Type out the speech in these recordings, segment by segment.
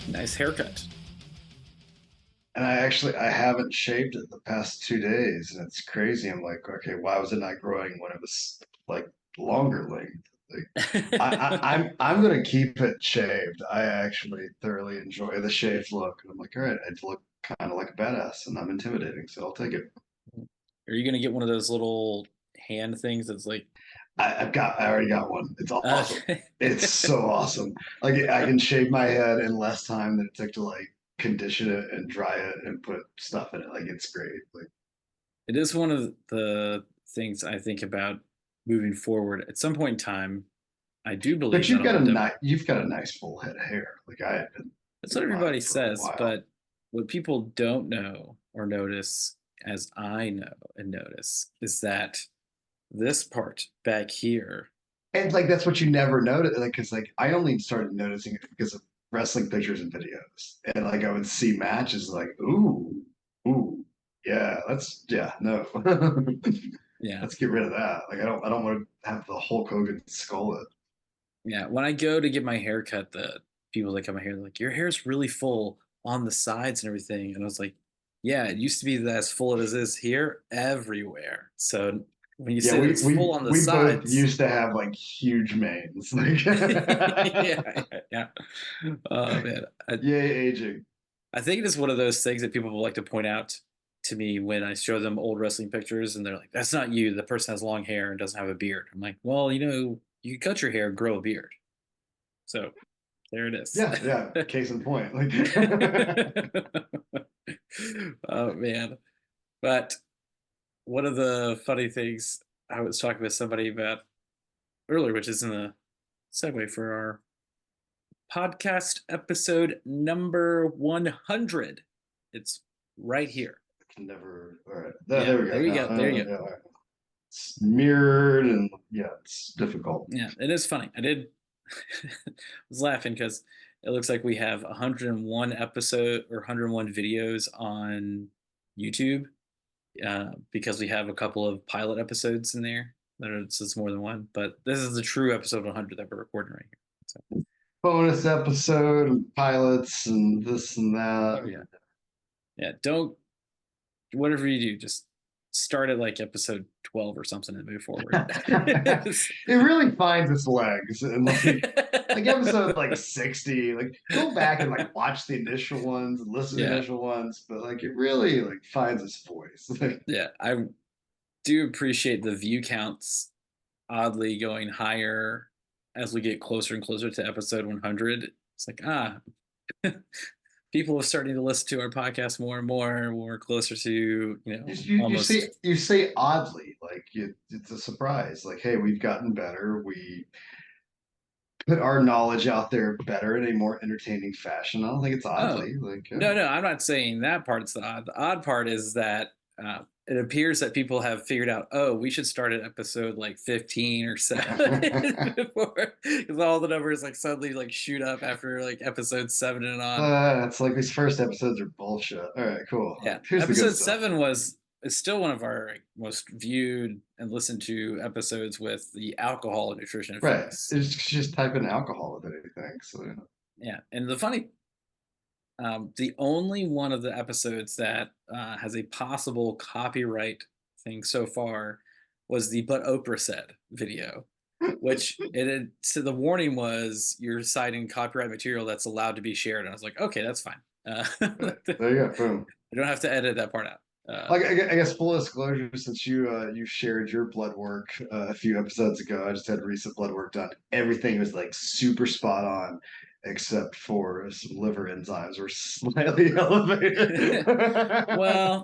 Nice haircut. And I haven't shaved it the past 2 days, and it's crazy. I'm like, okay, why was it not growing when it was like longer length? Like, I'm gonna keep it shaved. I actually thoroughly enjoy the shaved look. And I'm like, all right, I look kind of like a badass, and I'm intimidating, so I'll take it. Are you gonna get one of those little hand things that's like I already got one. It's awesome. okay. It's so awesome. Like I can shave my head in less time than it took to like condition it and dry it and put stuff in it. Like it's great. Like, It is one of the things I think about moving forward. At some point in time, I do believe but that I'll end up. you've got a nice full head of hair. Like I have been That's what doing mine everybody for a says, while. but what people don't know or notice, as I know and notice, is that this part back here. And like that's what you never notice. Like because like I only started noticing it because of wrestling pictures and videos. And like I would see matches like, ooh, yeah, no. Yeah, Let's get rid of that. Like I don't want to have the Hulk Hogan skull. yeah. When I go to get my hair cut, the people that cut my hair, they're like, your hair's really full on the sides and everything. And I was like, yeah, it used to be that as full as it is here everywhere. So when you Yeah, say that it's full on the we both sides, used to have like huge manes. Like, yeah, yeah, yeah. Oh man, yay, aging. I think it is one of those things that people will like to point out to me when I show them old wrestling pictures, and they're like, "That's not you. The person has long hair and doesn't have a beard." I'm like, "Well, you can cut your hair, and grow a beard." So there it is. Yeah. Case in point. Like, Oh man! But one of the funny things I was talking with somebody about earlier, which is in the segue for our podcast episode number 100. It's right here. can never. All right, Yeah, there we go. there you go. There you go. Yeah, all right. It's mirrored, and yeah, it's difficult. Yeah, it is funny. I did was laughing because it looks like we have 101 episode or 101 videos on YouTube because we have a couple of pilot episodes in there that are so it's more than one. But this is the true episode 100 that we're recording right here. So, Bonus episode, and pilots, and this and oh that. yeah, yeah. Don't whatever you do, just start at like episode 12 or something and move forward. It really finds its legs, and like episode like 60, like go back and like watch the initial ones and listen to the Yeah, initial ones, but like it really like finds its voice. Like, yeah. I do appreciate the view counts oddly going higher as we get closer and closer to episode 100. It's like, people are starting to listen to our podcast more and more when we're closer to, almost. you say oddly, like it's a surprise. Like, hey, we've gotten better. We put our knowledge out there better in a more entertaining fashion. I don't think it's Oh, oddly like no, no, I'm not saying that part's the odd. The odd part is that it appears that people have figured out, oh, we should start at episode like 15 or so before, because all the numbers like suddenly like shoot up after like episode 7 and on. it's like these first episodes are bullshit. All right, cool. Yeah, Here's the good episode stuff. 7 was is still one of our like, most viewed and listened to episodes with the alcohol and nutrition and Right. fitness. It's just type in alcohol with anything. So Yeah, and the funny, the only one of the episodes that has a possible copyright thing so far was the "But Oprah Said" video, which it had, so the warning was you're citing copyright material that's allowed to be shared, and I was like, okay, that's fine. I right. There you go. Boom. don't have to edit that part out. Like I guess full disclosure, since you shared your blood work a few episodes ago, I just had recent blood work done. Everything was like super spot on, except for some liver enzymes were slightly elevated. Well,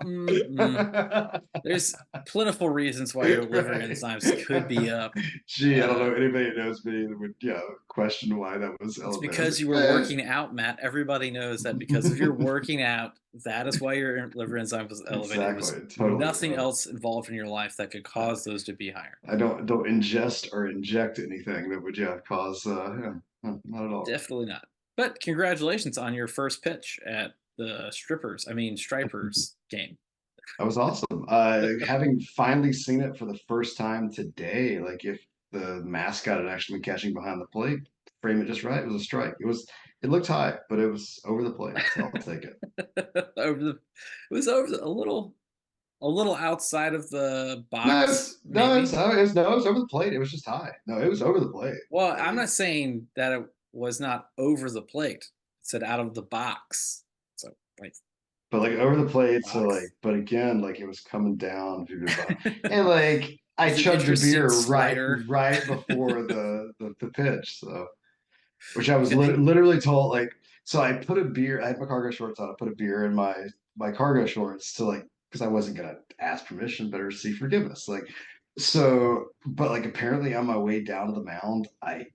there's plentiful reasons why your liver Right. enzymes could be up. Gee, I don't Uh, know anybody that knows me that would question why that was it's elevated. I was because you like, were working out, Matt. Everybody knows that because if you're working out, that is why your liver enzyme was elevated. There was exactly, totally. nothing else involved in your life that could cause those to be higher. I don't ingest or inject anything that would cause yeah, no, not at all. Definitely not. But congratulations on your first pitch at the Stripers game. That was awesome. Having finally seen it for the first time today, like if the mascot had actually been catching behind the plate, frame it just right, it was a strike. It It looked high, but it was over the plate, so I'll take it. Over the, it was over a little outside of the No, box, maybe. it was over the plate. It was just high. No, it was over the plate. Well, I'm Like, not saying that it was not over the plate. It said out of the box. So like but like over the plate, so like, box. but again, like it was coming down through the bottom, and like I It's an chugged a interesting beer slider. right before the pitch, so which I was literally told like, so I put a beer. I had my cargo shorts on. I put a beer in my cargo shorts to like because I wasn't gonna ask permission, but receive forgiveness, like. So, but like apparently on my way down to the mound, I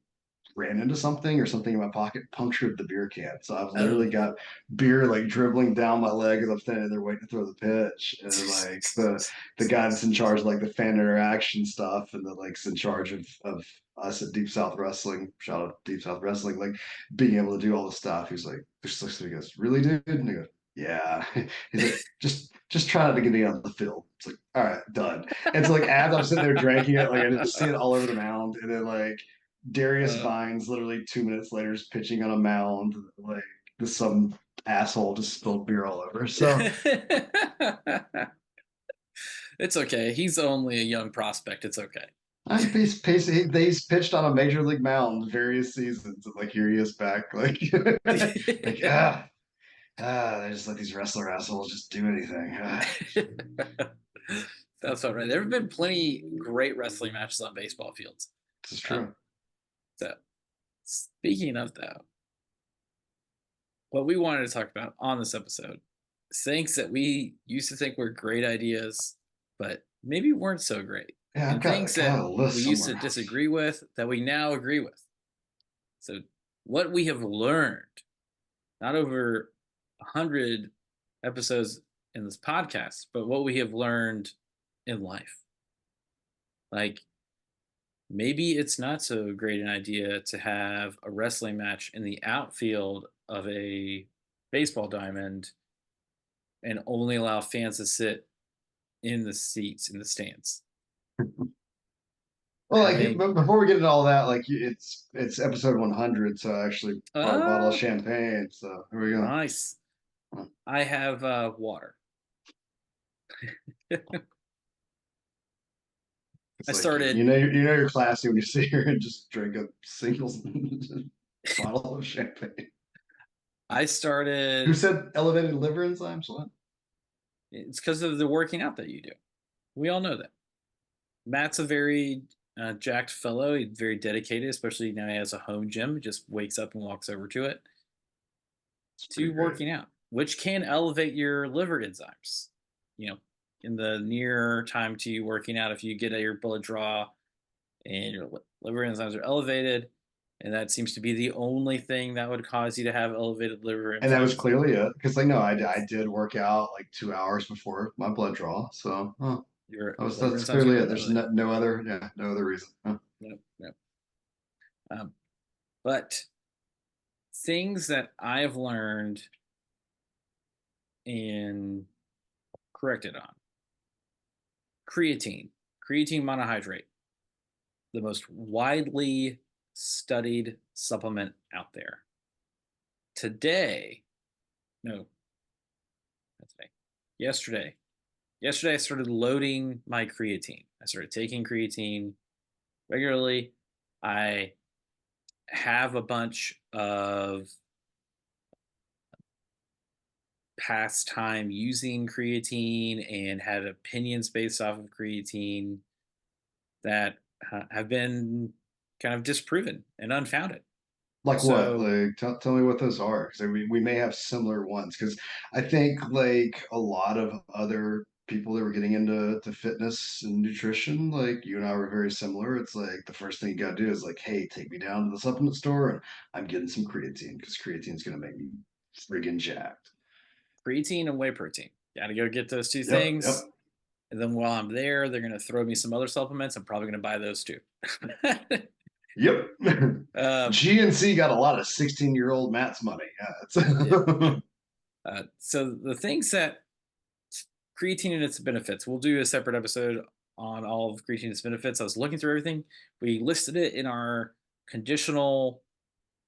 ran into something or something in my pocket, punctured the beer can. So I've literally Oh. got beer like dribbling down my leg as I'm standing there waiting to throw the pitch. And like the guy that's in charge of like the fan interaction stuff and the like's in charge of us at Deep South Wrestling, shout out Deep South Wrestling, like being able to do all the stuff. He's like, just looks at me, he goes, really, dude? And he goes, yeah. He's like, just try not to get me on the field. It's like, all right, done. And so like as I'm sitting there drinking it, like I just see it all over the mound, and then like Darius uh, Vines, literally 2 minutes later, is pitching on a mound. Like some asshole just spilled beer all over. So it's okay. He's only a young prospect. It's okay. he's pitched on a major league mound various seasons. And like here he is back. Like like they just let these wrestler assholes just do anything. That's all right. There have been plenty great wrestling matches on baseball fields. This is Uh, true. so, speaking of that, what we wanted to talk about on this episode, things that we used to think were great ideas, but maybe weren't so great, Yeah, and things Got that a we list used to somewhere. disagree with that we now agree with. So, what we have learned, not over 100 episodes in this podcast, but what we have learned in life. Like, maybe it's not so great an idea to have a wrestling match in the outfield of a baseball diamond and only allow fans to sit in the seats in the stands. Well, like Having but before we get into all that, like it's episode 100, so I actually brought a bottle of ah champagne. So here we go. nice, I have water. I It's like started. you know you're classy when you sit here and just drink a single bottle of champagne. I Who started. said elevated liver enzymes? What? It's because of the working out that you do. We all know that. Matt's a very jacked fellow. He's very dedicated, especially now he has a home gym. He just wakes up and walks over to it It's to pretty great. working out, which can elevate your liver enzymes. You know, in the near time to you working out, if you get your blood draw and your liver enzymes are elevated, and that seems to be the only thing that would cause you to have elevated liver And that was enzymes, clearly it. Because like no, I did work out like 2 hours before my blood draw. So your liver that's enzymes are clearly going it. to be There's elevated. no other no other reason. Huh. No, no. But things that I've learned and corrected on: creatine, creatine monohydrate, the most widely studied supplement out there. Today, no, not today, yesterday. Yesterday, I started loading my creatine. I started taking creatine regularly. I have a bunch of past time using creatine and had opinions based off of creatine that have been kind of disproven and unfounded. Like what? So Like tell me what those are, because we may have similar ones. Because I think like a lot of other people that were getting into fitness and nutrition, like you and I were very similar. It's like the first thing you got to do is like, hey, take me down to the supplement store and I'm getting some creatine because creatine's gonna make me friggin' jacked. creatine and whey protein. Got to go get those two Yep. things. And then while I'm there, they're going to throw me some other supplements. I'm probably going to buy those too. Yep. um, GNC got a lot of 16-year-old Matt's money. yeah, yeah. Yeah, So the things that creatine and its benefits, we'll do a separate episode on all of creatine and its benefits. I was looking through everything. We listed it in our conditional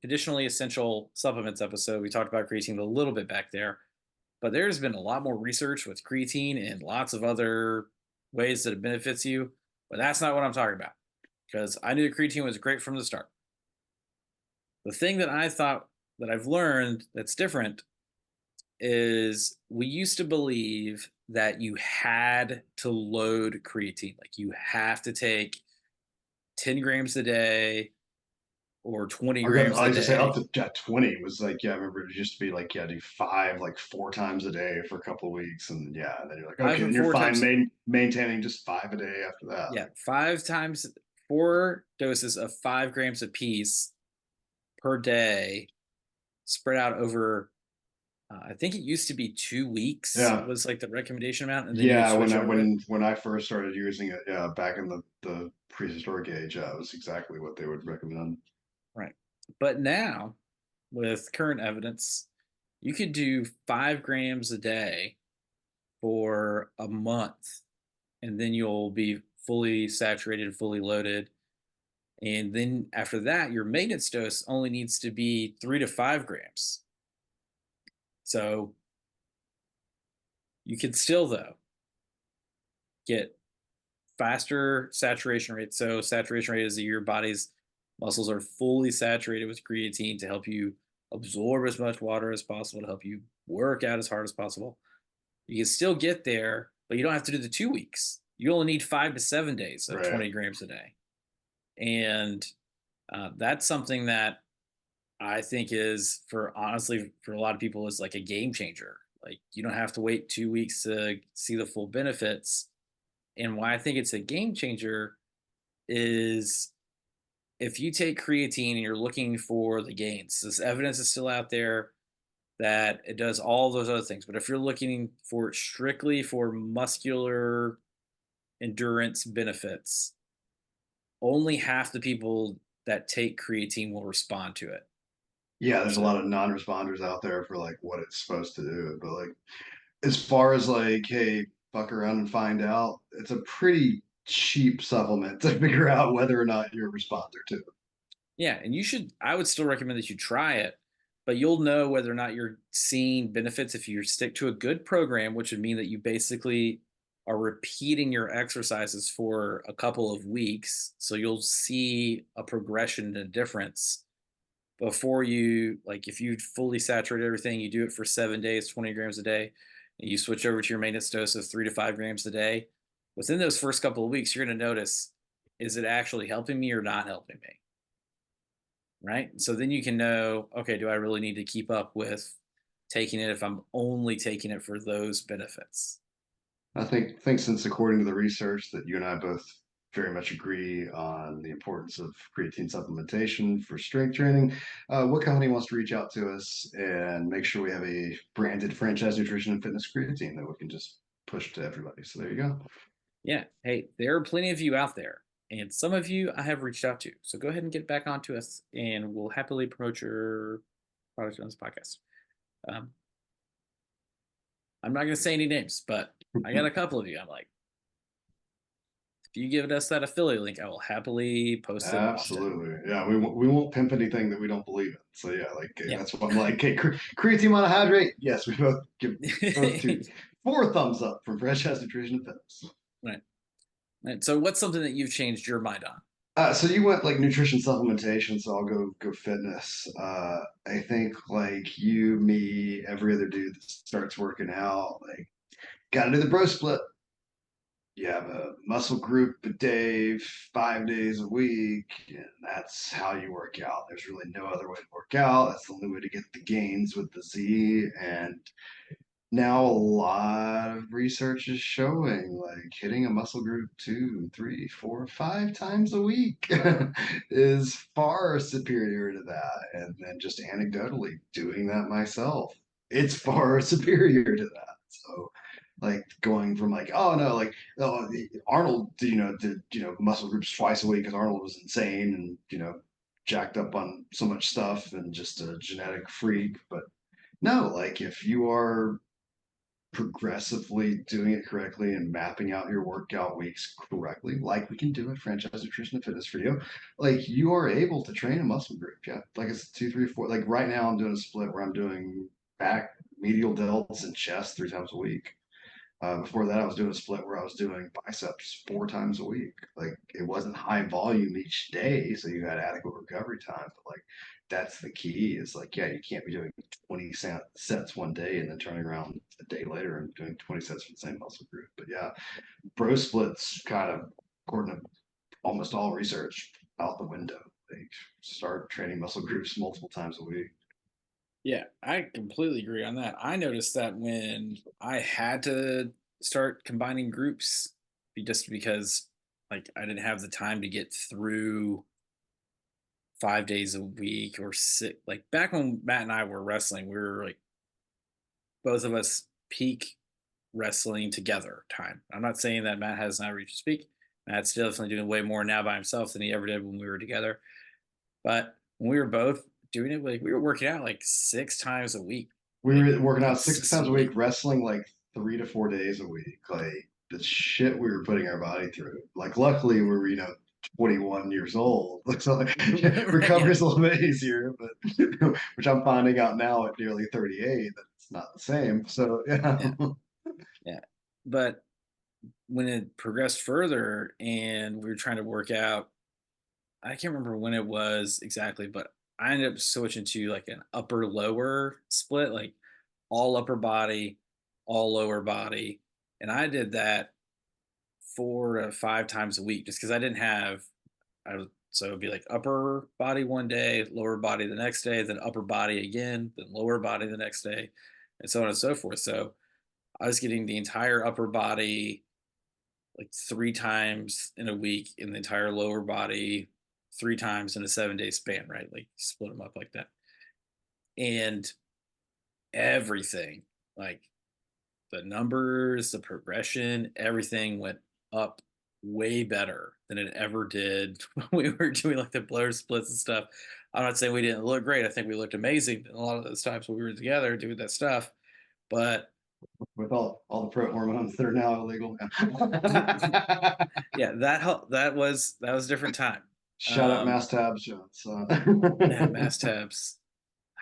conditionally essential supplements episode, we talked about creatine a little bit back there, but there's been a lot more research with creatine and lots of other ways that it benefits you. But that's not what I'm talking about because I knew the creatine was great from the start. The thing that I thought that I've learned that's different is we used to believe that you had to load creatine, like you have to take 10 grams a day or 20 grams I a used to say up day. to 20 was like, yeah, I remember it used to be like, yeah, do five, like four times a day for a couple of weeks. And yeah, and then you're like, Five okay, or then you're four fine times. maintaining just five a day after that. Yeah, Like, five times, four doses of 5 grams apiece per day, spread out over. I think it used to be 2 weeks yeah. was like the recommendation amount, and then you would Yeah, switch over to it. when I first started using it, yeah, back in the prehistoric age, it was exactly what they would recommend. Right. But now, with current evidence, you could do 5 grams a day for a month, and then you'll be fully saturated, fully loaded. And then after that, your maintenance dose only needs to be 3 to 5 grams. So you can still, though, get faster saturation rate. So saturation rate is that your body's muscles are fully saturated with creatine to help you absorb as much water as possible, to help you work out as hard as possible. You can still get there, but you don't have to do the 2 weeks. You only need 5 to 7 days of Right. 20 grams a day. And that's something that I think is, for honestly, for a lot of people, is like a game changer. Like you don't have to wait 2 weeks to see the full benefits. And why I think it's a game changer is if you take creatine and you're looking for the gains, this evidence is still out there that it does all those other things. But if you're looking for strictly for muscular endurance benefits, only half the people that take creatine will respond to it. Yeah, there's a So lot of non-responders out there for like what it's supposed to do, but like as far as like, hey, fuck around and find out, it's a pretty cheap supplement to figure out whether or not you're a responder to. yeah, and you should. I would still recommend that you try it, but you'll know whether or not you're seeing benefits if you stick to a good program, which would mean that you basically are repeating your exercises for a couple of weeks. So you'll see a progression and a difference before you, like, if you fully saturate everything, you do it for 7 days, 20 grams a day, and you switch over to your maintenance dose of 3 to 5 grams a day. Within those first couple of weeks, you're going to notice, is it actually helping me or not helping me? Right. So then you can know, okay, do I really need to keep up with taking it if I'm only taking it for those benefits? I think since according to the research that you and I both very much agree on the importance of creatine supplementation for strength training, what company wants to reach out to us and make sure we have a branded franchise nutrition and fitness creatine that we can just push to everybody? So there you go. Yeah. Hey, there are plenty of you out there, and some of you I have reached out to. So go ahead and get back onto us, and we'll happily promote your product on this podcast. Um, I'm not going to say any names, but I got a couple of you. I'm like, if you give us that affiliate link, I will happily post it often. Absolutely. Yeah, we won't pimp anything that we don't believe in. So yeah, like Yeah. that's what I'm like. Okay, creatine monohydrate. Yes, we both give both two four thumbs up from Franchise Nutrition and Fitness. Right. Right. So, what's something that you've changed your mind on? So you went like nutrition supplementation, so I'll go fitness. I think like you, me, every other dude that starts working out, like gotta do the bro split. You have a muscle group a day, 5 days a week, and that's how you work out. There's really no other way to work out. That's the only way to get the gains with the Z. And now a lot of research is showing like hitting a muscle group 2, 3, 4, 5 times a week is far superior to that. And then just anecdotally doing that myself, it's far superior to that. So like going from like, oh no, like oh, Arnold, did muscle groups twice a week because Arnold was insane and jacked up on so much stuff and just a genetic freak. But no, like if you are progressively doing it correctly and mapping out your workout weeks correctly, like we can do at Franchise Nutrition and Fitness for You, like you are able to train a muscle group. Yeah. Like it's two, three, four. Like right now I'm doing a split where I'm doing back, medial delts, and chest 3 times a week. Before that, I was doing a split where I was doing biceps 4 times a week. Like it wasn't high volume each day, so you had adequate recovery time. But like that's the key. Is like, yeah, you can't be doing 20 sets one day and then turning around a day later and doing 20 sets for the same muscle group. But yeah, bro splits kind of, according to almost all research, out the window. They start training muscle groups multiple times a week. Yeah, I completely agree on that. I noticed that when I had to start combining groups, just because like I didn't have the time to get through 5 days a week or six. Like back when Matt and I were wrestling, we were like both of us peak wrestling together time. I'm not saying that Matt has not reached his peak. Matt's definitely doing way more now by himself than he ever did when we were together. But when we were both doing it, like we were working out like 6 times a week, We like were working out 6 times a week, consistently. wrestling like 3 to 4 days a week. Like the shit we were putting our body through. Like luckily we were, 21 years old. So like Right, recovery yeah, is a little bit easier, but which I'm finding out now at nearly 38 that it's not the same. So yeah. yeah, yeah. But when it progressed further and we were trying to work out, I can't remember when it was exactly, but I ended up switching to like an upper lower split, like all upper body, all lower body. And I did that 4 to 5 times a week just because I didn't have, so it'd be like upper body one day, lower body the next day, then upper body again, then lower body the next day, and so on and so forth. So I was getting the entire upper body like 3 times in a week, in the entire lower body 3 times in a 7 day span, right? Like split them up like that. And everything, like the numbers, the progression, everything went up way better than it ever did when we were doing like the blur splits and stuff. I'm not saying we didn't look great. I think we looked amazing a lot of those times when we were together doing that stuff. But With all the pro hormones that are now illegal. yeah, that was a different time. Shout out Um, Mass Tabs Jones. Man, mass tabs,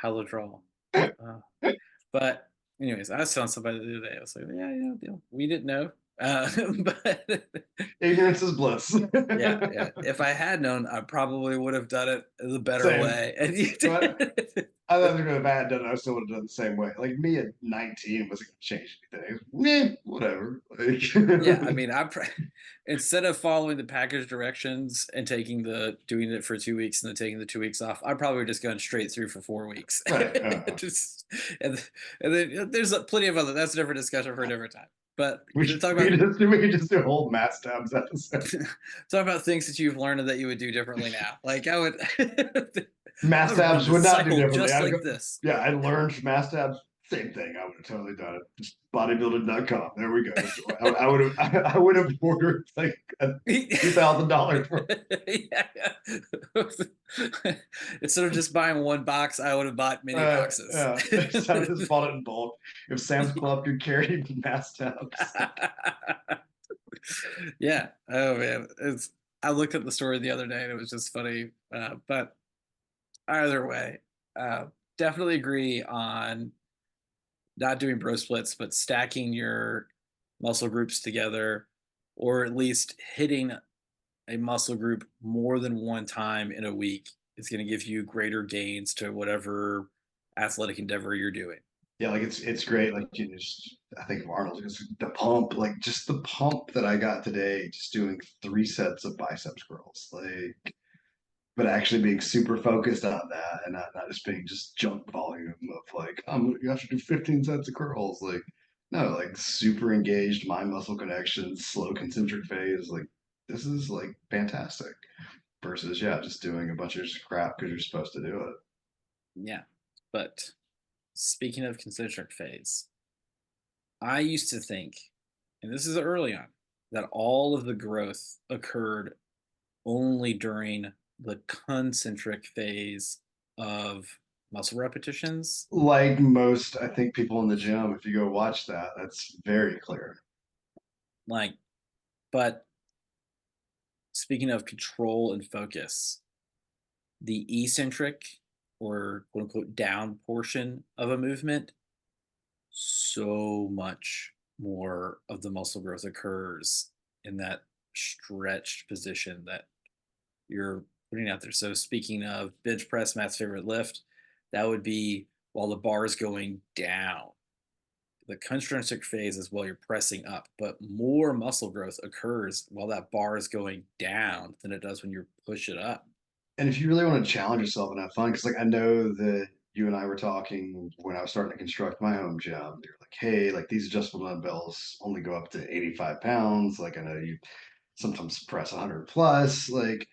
Halodrol. Uh, but anyways, I was telling somebody the other day, I was like, yeah, we didn't know. But Ignorance is bliss. yeah, yeah. If I had known, I probably would have done it the better Same. way. And you But did. I thought if I had done it, I still would have done the same way. Like me at 19 wasn't going to change anything. Meh, whatever. Like, Yeah, I mean, instead of following the package directions and doing it for 2 weeks and then taking the 2 weeks off, I probably would just gone straight through for 4 weeks. right. Just and, and then there's plenty of other. That's a different discussion for a different time. But We, to talk we, about just, we could just do a whole Mass Tabs episode. talk about things that you've learned and that you would do differently now. Like I would, I Mass would run tabs the would not do cycle differently. just I'd like go, this. yeah, I learned mass tabs. Same thing. I would have totally done it. Just bodybuilding.com. There we go. I would have I would have ordered like a $2,000 worth. Yeah. Instead of just buying one box, I would have bought many boxes. Yeah, I just bought it in bulk. If Sam's Club could carry mass tabs, Yeah. Oh man, I looked at the story the other day and it was just funny. But either way, uh, definitely agree on not doing bro splits, but stacking your muscle groups together, or at least hitting a muscle group more than one time in a week is going to give you greater gains to whatever athletic endeavor you're doing. yeah, like it's great. Like you just, I think of Arnold, just the pump, like just the pump that I got today, just doing 3 sets of biceps curls, like, but actually being super focused on that and not just being just junk volume of like, you have to do 15 sets of curls. Like, no, like super engaged mind muscle connections, slow concentric phase. Like, this is like fantastic versus, yeah, just doing a bunch of just crap because you're supposed to do it. Yeah. But speaking of concentric phase, I used to think, and this is early on, that all of the growth occurred only during the concentric phase of muscle repetitions. Like most, I think, people in the gym, if you go watch that, that's very clear. Like, but speaking of control and focus, the eccentric or quote unquote down portion of a movement, so much more of the muscle growth occurs in that stretched position that you're putting out there. So speaking of bench press, Matt's favorite lift, that would be while the bar is going down. The concentric phase is while you're pressing up, but more muscle growth occurs while that bar is going down than it does when you push it up. And if you really want to challenge yourself and have fun, because like I know that you and I were talking when I was starting to construct my home gym. You're like, hey, like these adjustable dumbbells only go up to 85 pounds. Like I know you sometimes press 100 plus. Like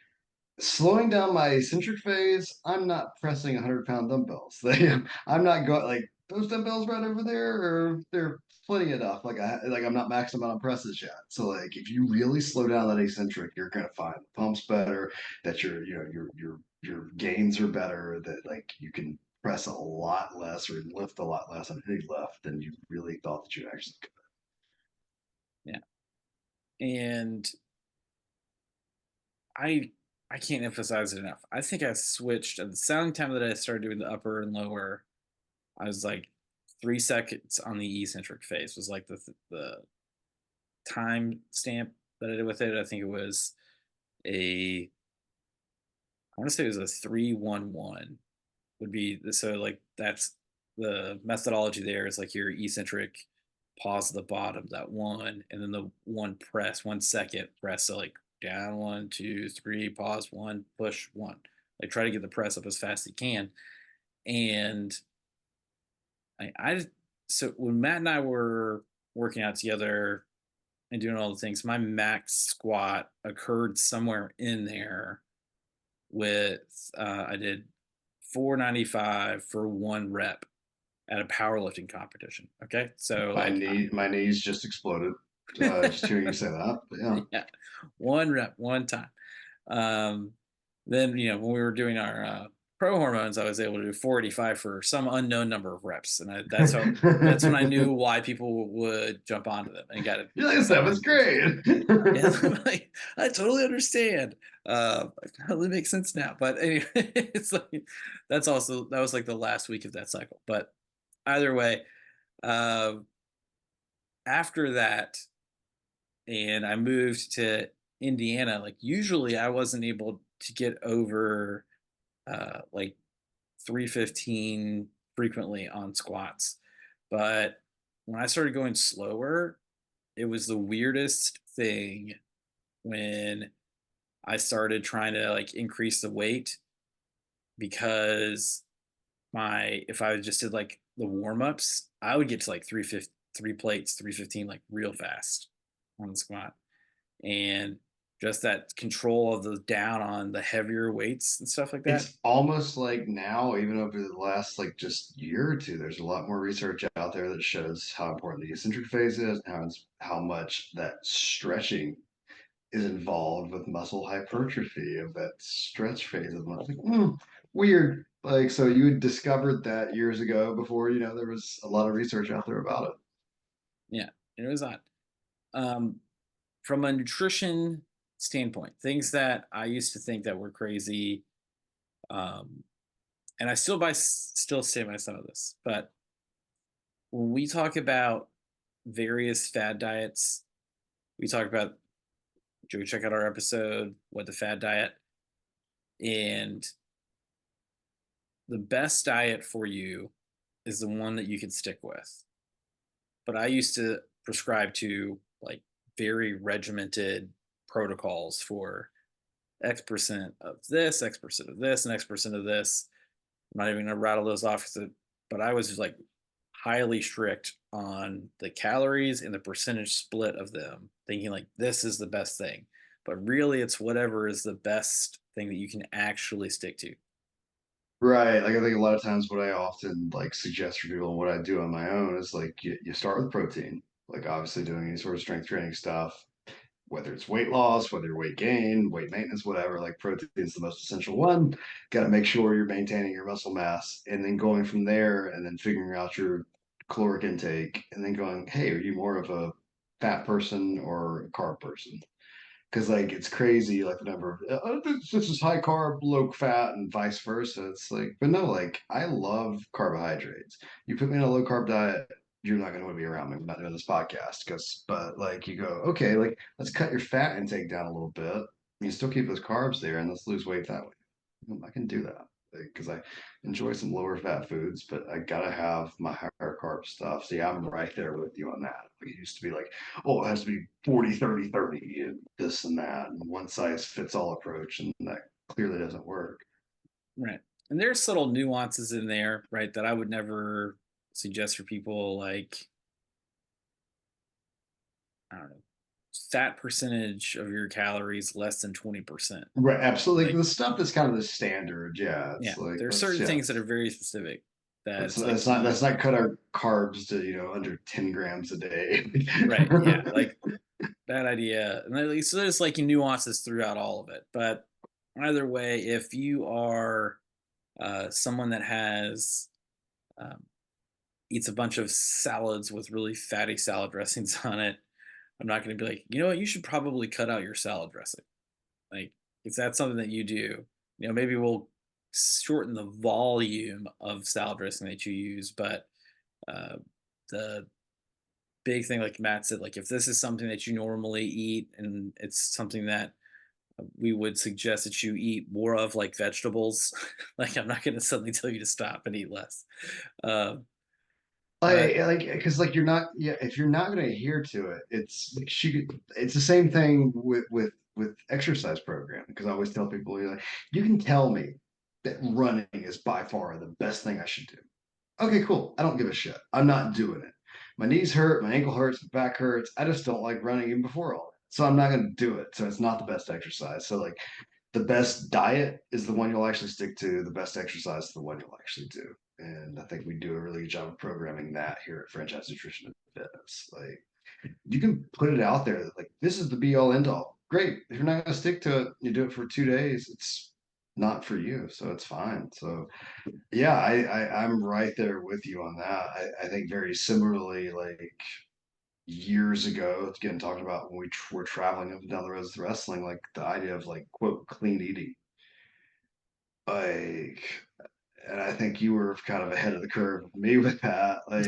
slowing down my eccentric phase, I'm not pressing 100-pound dumbbells. I'm not going like those dumbbells right over there, or they're plenty enough. I'm not maxing out on presses yet. So like if you really slow down that eccentric, you're gonna find the pumps better, that your gains are better, that like you can press a lot less or lift a lot less on any lift than you really thought that you actually could. Yeah. And I I can't emphasize it enough. I think I switched at the same time that I started doing the upper and lower. I was like 3 seconds on the eccentric phase was like the time stamp that I did with it. I think it was a I want to say it was a 3-1-1 would be so like that's the methodology there is like your eccentric pause at the bottom, that one, and then the one press, 1 second press. So like down one, two, three, pause one, push one. Like try to get the press up as fast as you can. And I so when Matt and I were working out together and doing all the things, my max squat occurred somewhere in there with I did 495 for 1 rep at a powerlifting competition. Okay, so like My knees just exploded. Just hearing you say that. But yeah. yeah, 1 rep, one time. Um, then when we were doing our pro hormones, I was able to do 485 for some unknown number of reps, and that's when I knew why people would jump onto them and got You're like, that was it. great. Yeah, I'm like, I totally understand. It totally makes sense now. But anyway, it's like that was like the last week of that cycle. But either way, uh, after that, and I moved to Indiana. Like usually, I wasn't able to get over like 315 frequently on squats, but when I started going slower, it was the weirdest thing when I started trying to like increase the weight because my if I just did like the warm ups, I would get to like 350, 3 plates, 315 like real fast on the squat. And just that control of the down on the heavier weights and stuff like that. It's almost like now, even over the last like just year or two, there's a lot more research out there that shows how important the eccentric phase is, how much that stretching is involved with muscle hypertrophy of that stretch phase of muscle. Like, weird. Like, so you had discovered that years ago before, there was a lot of research out there about it. Yeah, it was odd. Um, from a nutrition standpoint, things that I used to think that were crazy, um, and I still say by some of this, but when we talk about various fad diets, we talk about go check out our episode, What the Fad Diet, and the best diet for you is the one that you can stick with. But I used to prescribe to like very regimented protocols for X% of this, X% of this, and X% of this. I'm not even gonna rattle those off, but I was like highly strict on the calories and the percentage split of them, thinking like this is the best thing. But really, it's whatever is the best thing that you can actually stick to. Right. Like I think a lot of times what I often like suggest for people and what I do on my own is like you start with protein, like obviously doing any sort of strength training stuff. whether it's weight loss, whether weight gain, weight maintenance, whatever, like protein is the most essential one. Got to make sure you're maintaining your muscle mass and then going from there and then figuring out your caloric intake and then going, hey, are you more of a fat person or a carb person? Because like it's crazy, like the number of this is high carb, low fat, and vice versa. It's like, but no, like I love carbohydrates. You put me on a low carb diet, you're not going to want to be around me. I'm not doing this podcast because, but like you go, okay, like let's cut your fat intake down a little bit. You still keep those carbs there, and let's lose weight that way. I can do that because I enjoy some lower fat foods, but I gotta have my higher carb stuff. See, I'm right there with you on that. It used to be like, oh, it has to be 40, 30, 30, and this and that, and one size fits all approach, and that clearly doesn't work. Right. And there's subtle nuances in there, right, that I would never suggest for people, like, I don't know, fat percentage of your calories less than 20%. Right, absolutely. Like Like, the stuff that's kind of the standard, yeah. It's yeah, like there are let's certain yeah. things that are very specific that Let's it's like let's not you let's not cut our carbs to under 10 grams a day. right, yeah, like bad idea. And so there's like nuances throughout all of it. But either way, if you are someone that has um, eats a bunch of salads with really fatty salad dressings on it, I'm not going to be like, you know what, you should probably cut out your salad dressing. Like, if that's something that you do, maybe we'll shorten the volume of salad dressing that you use. But uh, the big thing, like Matt said, like if this is something that you normally eat and it's something that we would suggest that you eat more of, like vegetables, like I'm not going to suddenly tell you to stop and eat less. Um, but Like because like you're not yeah if you're not going to adhere to it it's like it's the same thing with exercise program because I always tell people you're like you can tell me that running is by far the best thing I should do. Okay, cool. I don't give a shit. I'm not doing it. My knees hurt, my ankle hurts, my back hurts. I just don't like running even before all that. So I'm not going to do it. So it's not the best exercise. So like the best diet is the one you'll actually stick to. The best exercise is the one you'll actually do. And I think we do a really good job of programming that here at Franchise Nutrition and Fitness. Like you can put it out there that like this is the be all end all. Great. If you're not going to stick to it, you do it for 2 days. It's not for you, so it's fine. So yeah, I'm right there with you on that. I think very similarly, like years ago, again, talking about when were traveling up and down the roads of wrestling, like the idea of like quote clean eating. Like, and I think you were kind of ahead of the curve with me with that. Like,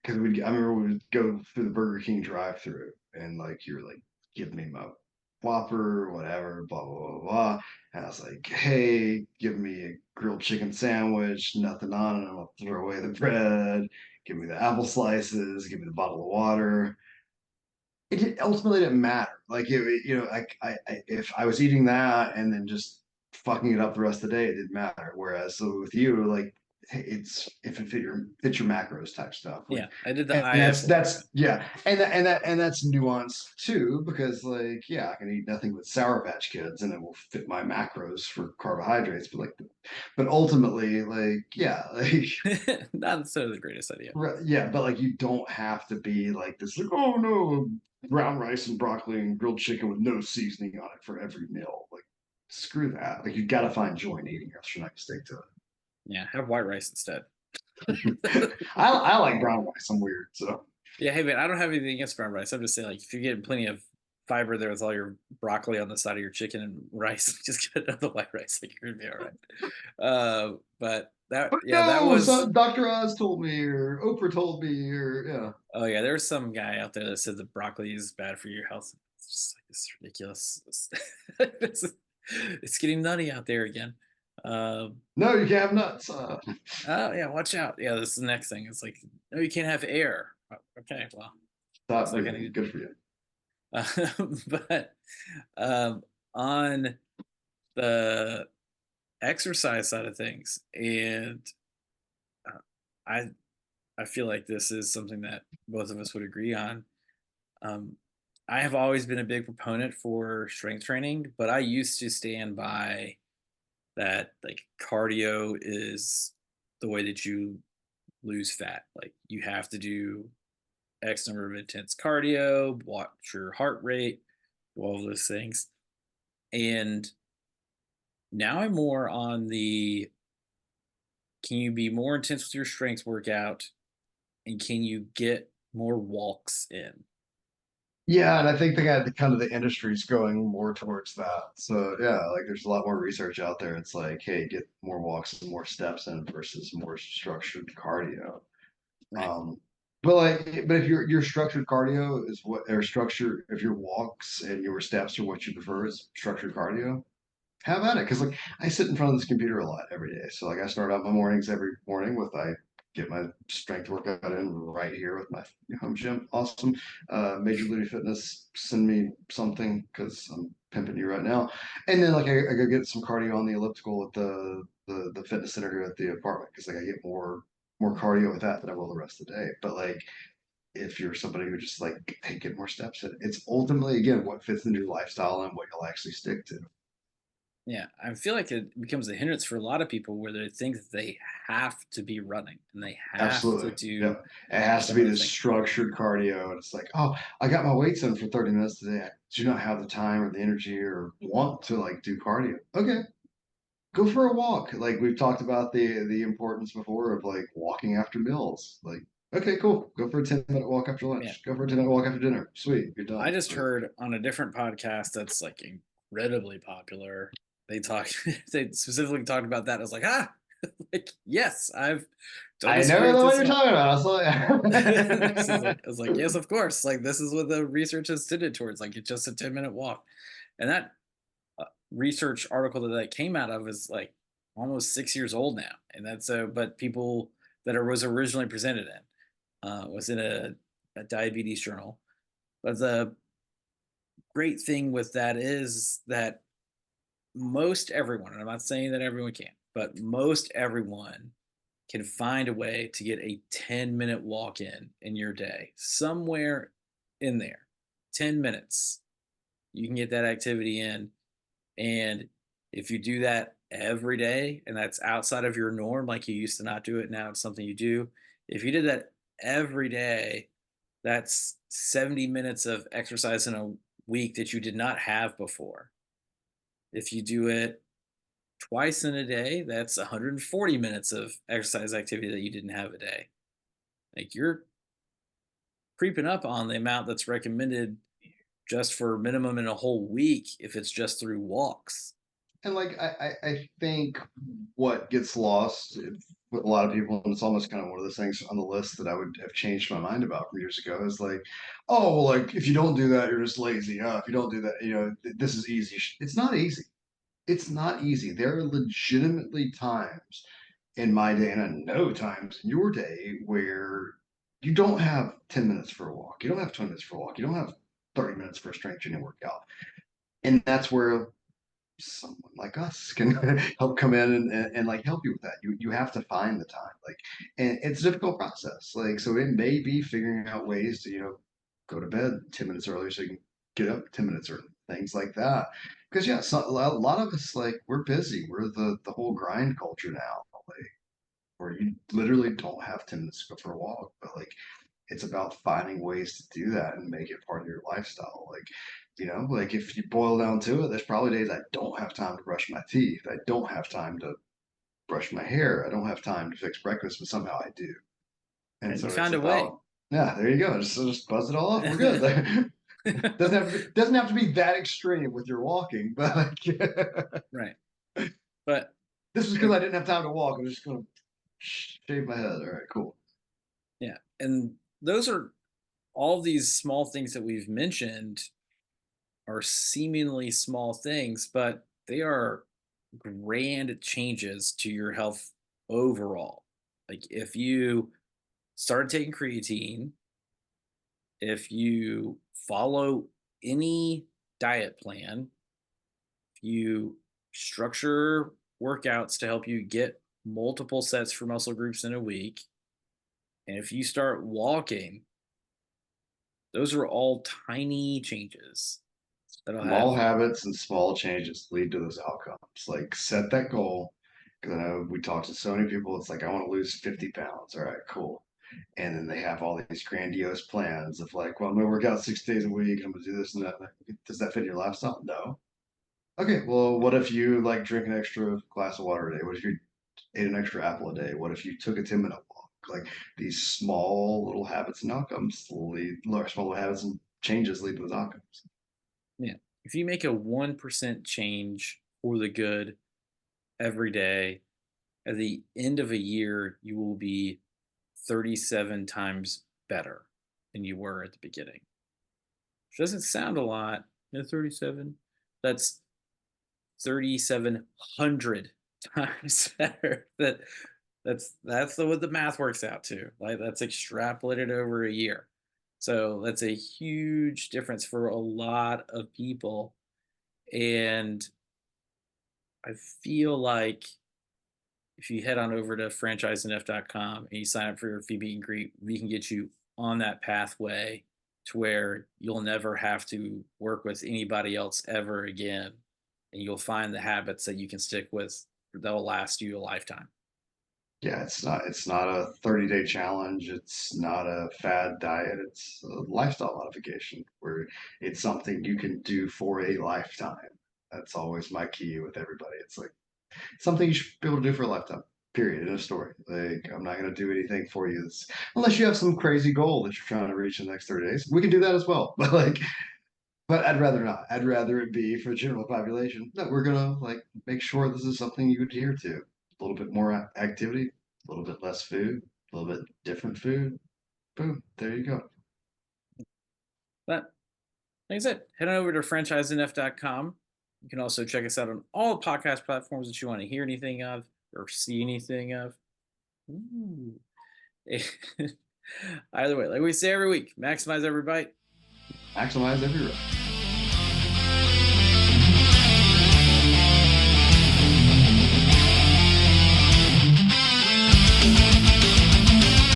because I remember we would go through the Burger King drive-through, and like you're like, give me my Whopper, whatever, blah blah blah blah. And I was like, hey, give me a grilled chicken sandwich, nothing on it. I'm gonna throw away the bread. Give me the apple slices. Give me the bottle of water. Ultimately didn't matter. Like if I was eating that and then just fucking it up the rest of the day, it didn't matter. Whereas so with you, like it's if it fits your macros type stuff. Like, yeah, I did the and IF that's format. yeah, and that's nuance too because like yeah, I can eat nothing but Sour Patch Kids and it will fit my macros for carbohydrates. But ultimately like yeah, like Not necessarily the greatest idea. right, yeah, but like you don't have to be like this, like, oh no, brown rice and broccoli and grilled chicken with no seasoning on it for every meal. Like, screw that. Like, you gotta find joy in eating, or else you're not gonna stick to Yeah, have white rice instead. it. I like brown rice. I'm weird, so Yeah, hey man, I don't have anything against brown rice. I'm just saying, like, if you're getting plenty of fiber there with all your broccoli on the side of your chicken and rice, just get another white rice. Like, you're gonna be all right. But that, but yeah, that no, was. so Dr. Oz told me, or Oprah told me, or yeah. Oh yeah, there was some guy out there that said that broccoli is bad for your health. It's just like it's ridiculous. It's getting nutty out there again. Um, No, you can't have nuts. oh yeah, watch out. Yeah, this is the next thing. It's like, no, you can't have air. Okay, well, looks Stop like I breathing. need. Good for you. But um, on the exercise side of things, and uh, I I feel like this is something that both of us would agree on. Um, I have always been a big proponent for strength training, but I used to stand by that. Like, cardio is the way that you lose fat. Like, you have to do X number of intense cardio, watch your heart rate, all of those things. And now I'm more on the, can you be more intense with your strength workout and can you get more walks in? Yeah, and I think they got the kind of the industry's going more towards that. So yeah, like there's a lot more research out there. It's like, hey, get more walks and more steps in versus more structured cardio. Right. Um, but if your structured cardio is what or structure if your walks and your steps are what you prefer is structured cardio, have at it. Because like I sit in front of this computer a lot every day. So like I start out my mornings every morning with I get my strength workout in right here with my home gym. Awesome. Major League Fitness, send me something because I'm pimping you right now. And then like I go get some cardio on the elliptical at the fitness center here at the apartment because like I get more cardio with that than I will the rest of the day. But like if you're somebody who just like hey, get more steps in, it's ultimately again what fits into your lifestyle and what you'll actually stick to. Yeah, I feel like it becomes a hindrance for a lot of people where they think that they have to be running and they have to Absolutely. do Yep. It has to some be other this thing. structured cardio. And it's like, oh, I got my weights in for 30 minutes today. I do not have the time or the energy or want to like do cardio. Okay, go for a walk. Like we've talked about the importance before of like walking after meals. Like, okay, cool. Go for a 10-minute walk after Yeah. lunch. Go for a 10-minute walk after dinner. Sweet, you're I done. just Like, heard on a different podcast that's like incredibly popular. They talked they specifically talked about that. I was like, ah, like yes, I've totally I know experienced the one this you're one. talking about. This is like, So, I was like, yes, of course. Like this is what the research is tended towards. Like it's just a 10-minute walk. And that research article that came out of is like almost 6 years old now. And that's but people that it was originally presented in was in a diabetes journal. But the great thing with that is that most everyone, and I'm not saying that everyone can, but most everyone can find a way to get a 10-minute walk in your day, somewhere in there. 10 minutes. You can get that activity in. And if you do that every day and that's outside of your norm, like you used to not do it, now it's something you do. If you did that every day, that's 70 minutes of exercise in a week that you did not have before. If you do it twice in a day, that's 140 minutes of exercise activity that you didn't have a day. Like you're creeping up on the amount that's recommended just for minimum in a whole week if it's just through walks. and like I think what gets lost with a lot of people, and it's almost kind of one of those things on the list that I would have changed my mind about from years ago, is like, oh, well, like if you don't do that, you're just lazy. If you don't do that, this is easy. It's not easy. It's not easy. There are legitimately times in my day, and I know times in your day where you don't have 10 minutes for a walk. You don't have 20 minutes for a walk. You don't have 30 minutes for a strength training workout. And that's where someone like us can help come in and like help you with that. You have to find the time. Like and it's a difficult process. Like so it may be figuring out ways to, go to bed 10 minutes earlier so you can get up 10 minutes early, things like that. Because yeah, so, a lot of us like we're busy. We're the whole grind culture now. Like where you literally don't have 10 minutes to go for a walk, but like it's about finding ways to do that and make it part of your lifestyle. Like, like if you boil down to it, there's probably days I don't have time to brush my teeth. I don't have time to brush my hair. I don't have time to fix breakfast, but somehow I do. And And you so it's found a way. about, yeah, there you go. Just buzz it all off. We're good. Doesn't have to be that extreme with your walking, but like, Right. But this is because like, I didn't have time to walk. I'm just gonna shave my head. All right, cool. yeah. And those are all these small things that we've mentioned are seemingly small things, but they are grand changes to your health overall. Like if you start taking creatine, if you follow any diet plan, if you structure workouts to help you get multiple sets for muscle groups in a week, and if you start walking, those are all tiny changes that'll Small have. habits and small changes lead to those outcomes. Like set that goal. Because I know we talked to so many people, it's like, I want to lose 50 pounds. All right, cool. And then they have all these grandiose plans of like, well, I'm gonna work out 6 days a week, I'm gonna do this and that. Like, does that fit your lifestyle? No. Okay, well, what if you like drink an extra glass of water a day? What if you ate an extra apple a day? What if you took a 10-minute walk? Like these small little habits and outcomes lead, small little habits and changes lead to those outcomes. Yeah. If you make a 1% change for the good every day, at the end of a year, you will be 37 times better than you were at the beginning. Which doesn't sound a lot. 37. That's 3,700 times better. That's the what the math works out to. Like that's extrapolated over a year. So that's a huge difference for a lot of people. And I feel like if you head on over to franchisenf.com and you sign up for your free meet and greet, we can get you on that pathway to where you'll never have to work with anybody else ever again. And you'll find the habits that you can stick with that'll last you a lifetime. Yeah, it's not a 30-day challenge. It's not a fad diet. It's a lifestyle modification where it's something you can do for a lifetime. That's always my key with everybody. It's like something you should be able to do for a lifetime. Period. In a story. Like I'm not gonna do anything for you unless you have some crazy goal that you're trying to reach in the next 30 days. We can do that as well. But I'd rather not. I'd rather it be for the general population. No, we're gonna like make sure this is something you adhere to. A little bit more activity, a little bit less food, a little bit different food. Boom, there you go. But like I said, head on over to franchisenf.com. You can also check us out on all podcast platforms that you want to hear anything of or see anything of. Ooh. Either way, like we say every week, maximize every bite. Maximize every rep.